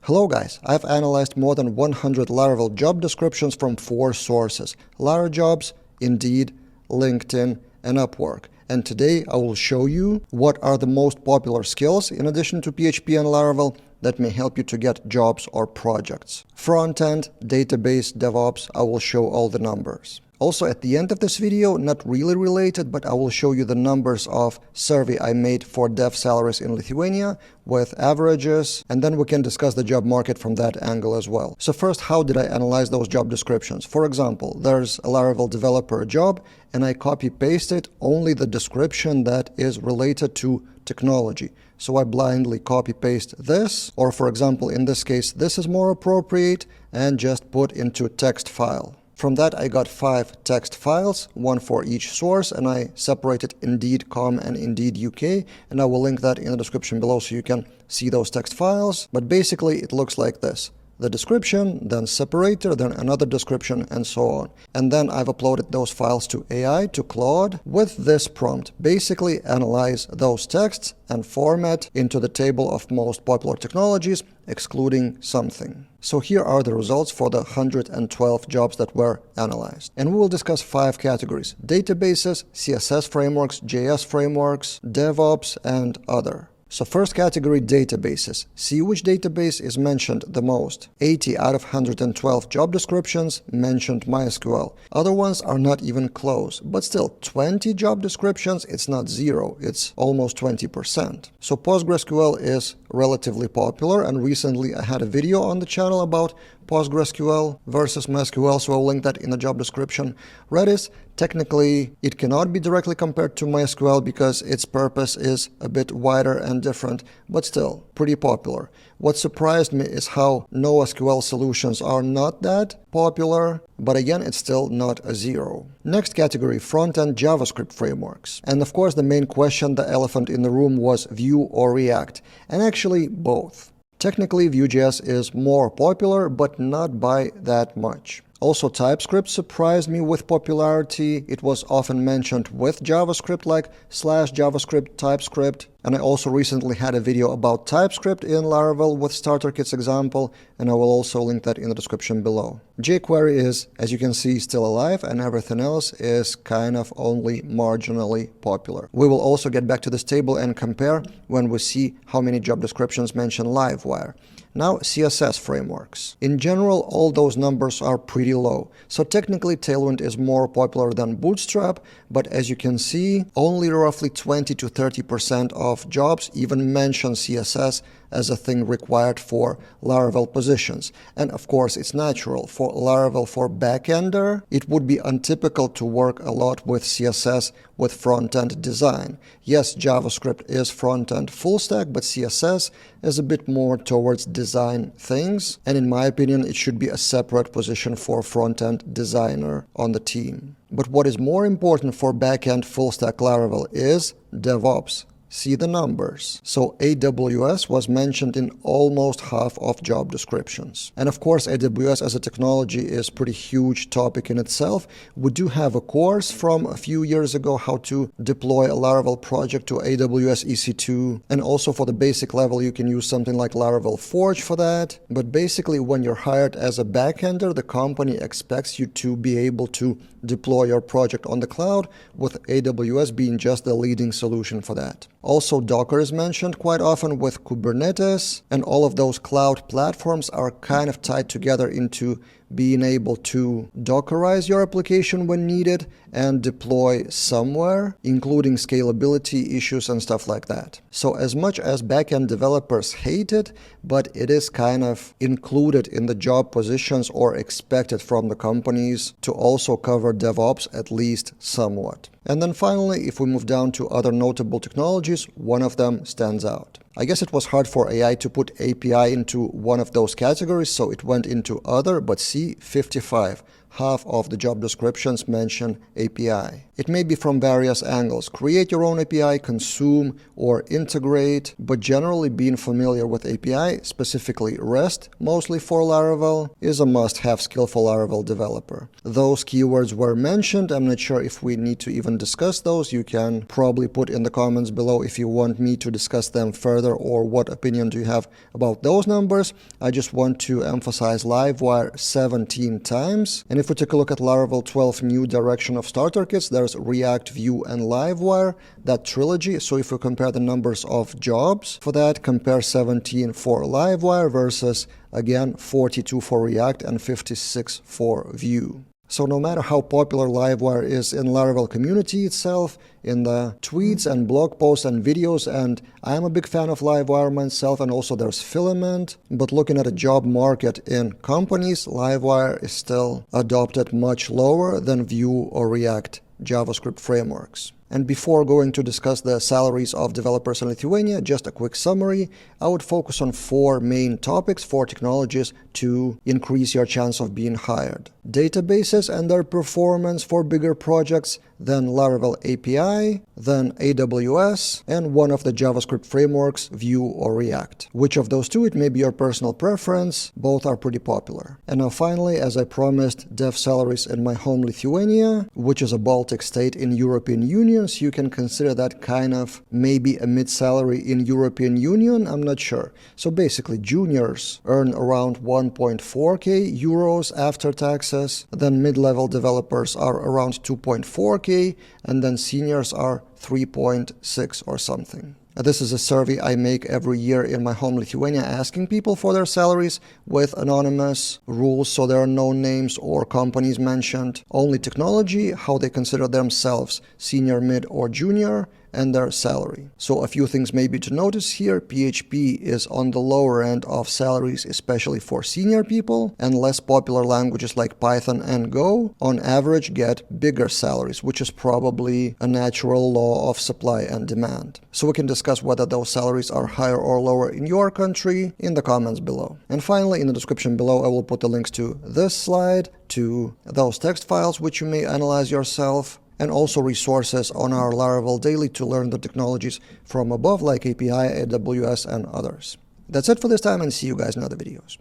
Hello guys, I've analyzed more than 100 Laravel job descriptions from 4 sources: Larajobs, Indeed, LinkedIn, and Upwork. And today I will show you what are the most popular skills in addition to PHP and Laravel that may help you to get jobs or projects. Front-end, database, DevOps, I will show all the numbers. Also, at the end of this video, not really related, but I will show you the numbers of survey I made for dev salaries in Lithuania with averages, and then we can discuss the job market from that angle as well. So first, how did I analyze those job descriptions? For example, there's a Laravel developer job, and I copy-pasted only the description that is related to technology. So I blindly copy-paste this, or for example, in this case, this is more appropriate, and just put into text file. From that, I got 5 text files, one for each source, and I separated Indeed.com and Indeed UK, and I will link that in the description below so you can see those text files. But basically, it looks like this: the description, then separator, then another description, and so on. And then I've uploaded those files to AI, to Claude, with this prompt: basically analyze those texts and format into the table of most popular technologies, excluding something. So here are the results for the 112 jobs that were analyzed. And we will discuss 5 categories: databases, CSS frameworks, JS frameworks, DevOps, and other. So first category, databases. See which database is mentioned the most. 80 out of 112 job descriptions mentioned MySQL. Other ones are not even close, but still 20 job descriptions, it's not zero, it's almost 20%. So PostgreSQL is relatively popular, and recently I had a video on the channel about PostgreSQL versus MySQL, so I'll link that in the job description. Redis, technically, it cannot be directly compared to MySQL because its purpose is a bit wider and different, but still pretty popular. What surprised me is how NoSQL solutions are not that popular, but again, it's still not a zero. Next category, front-end JavaScript frameworks. And of course, the main question, the elephant in the room, was Vue or React, and actually both. Technically, Vue.js is more popular, but not by that much. Also, TypeScript surprised me with popularity. It was often mentioned with JavaScript, like /JavaScript, TypeScript. And I also recently had a video about TypeScript in Laravel with starter kits example, and I will also link that in the description below. jQuery is, as you can see, still alive, and everything else is kind of only marginally popular. We will also get back to this table and compare when we see how many job descriptions mention Livewire. Now, CSS frameworks. In general, all those numbers are pretty low. So technically, Tailwind is more popular than Bootstrap, but as you can see, only roughly 20 to 30% of jobs even mention CSS as a thing required for Laravel positions. And of course, it's natural. For Laravel for backender, it would be untypical to work a lot with CSS with front-end design. Yes, JavaScript is front-end full stack, but CSS is a bit more towards design things. And in my opinion, it should be a separate position for front-end designer on the team. But what is more important for backend full stack Laravel is DevOps. See the numbers. So AWS was mentioned in almost half of job descriptions. And of course, AWS as a technology is a pretty huge topic in itself. We do have a course from a few years ago how to deploy a Laravel project to AWS EC2. And also for the basic level, you can use something like Laravel Forge for that. But basically, when you're hired as a backender, the company expects you to be able to deploy your project on the cloud, with AWS being just the leading solution for that. Also, Docker is mentioned quite often with Kubernetes, and all of those cloud platforms are kind of tied together into being able to Dockerize your application when needed and deploy somewhere, including scalability issues and stuff like that. So as much as backend developers hate it, but it is kind of included in the job positions or expected from the companies to also cover DevOps at least somewhat. And then finally, if we move down to other notable technologies, one of them stands out. I guess it was hard for AI to put API into one of those categories, so it went into other, but see, 55. half of the job descriptions mention API. It may be from various angles. Create your own API, consume, or integrate, but generally being familiar with API, specifically REST, mostly for Laravel, is a must-have skill for Laravel developer. Those keywords were mentioned. I'm not sure if we need to even discuss those. You can probably put in the comments below if you want me to discuss them further, or what opinion do you have about those numbers. I just want to emphasize Livewire 17 times. And if we take a look at Laravel 12 new direction of starter kits, there's React, Vue, and Livewire, that trilogy. So if we compare the numbers of jobs for that, compare 17 for Livewire versus, again, 42 for React and 56 for Vue. So no matter how popular Livewire is in Laravel community itself, in the tweets and blog posts and videos, and I'm a big fan of Livewire myself, and also there's Filament, but looking at a job market in companies, Livewire is still adopted much lower than Vue or React JavaScript frameworks. And before going to discuss the salaries of developers in Lithuania, just a quick summary. I would focus on 4 main topics, 4 technologies to increase your chance of being hired. Databases and their performance for bigger projects, then Laravel API, then AWS, and one of the JavaScript frameworks, Vue or React. Which of those 2, it may be your personal preference, both are pretty popular. And now finally, as I promised, dev salaries in my home Lithuania, which is a Baltic state in European Union, so you can consider that kind of maybe a mid-salary in European Union, I'm not sure. So basically, juniors earn around 1.4k euros after taxes, then mid-level developers are around 2.4k, and then seniors are 3.6 or something. This is a survey I make every year in my home Lithuania, asking people for their salaries with anonymous rules, so there are no names or companies mentioned. Only technology, how they consider themselves, senior, mid, or junior, and their salary. So a few things maybe to notice here. PHP is on the lower end of salaries, especially for senior people, and less popular languages like Python and Go on average get bigger salaries, which is probably a natural law of supply and demand. So we can discuss whether those salaries are higher or lower in your country in the comments below. And finally, in the description below, I will put the links to this slide, to those text files which you may analyze yourself, and also resources on our Laravel Daily to learn the technologies from above, like API, AWS, and others. That's it for this time, and see you guys in other videos.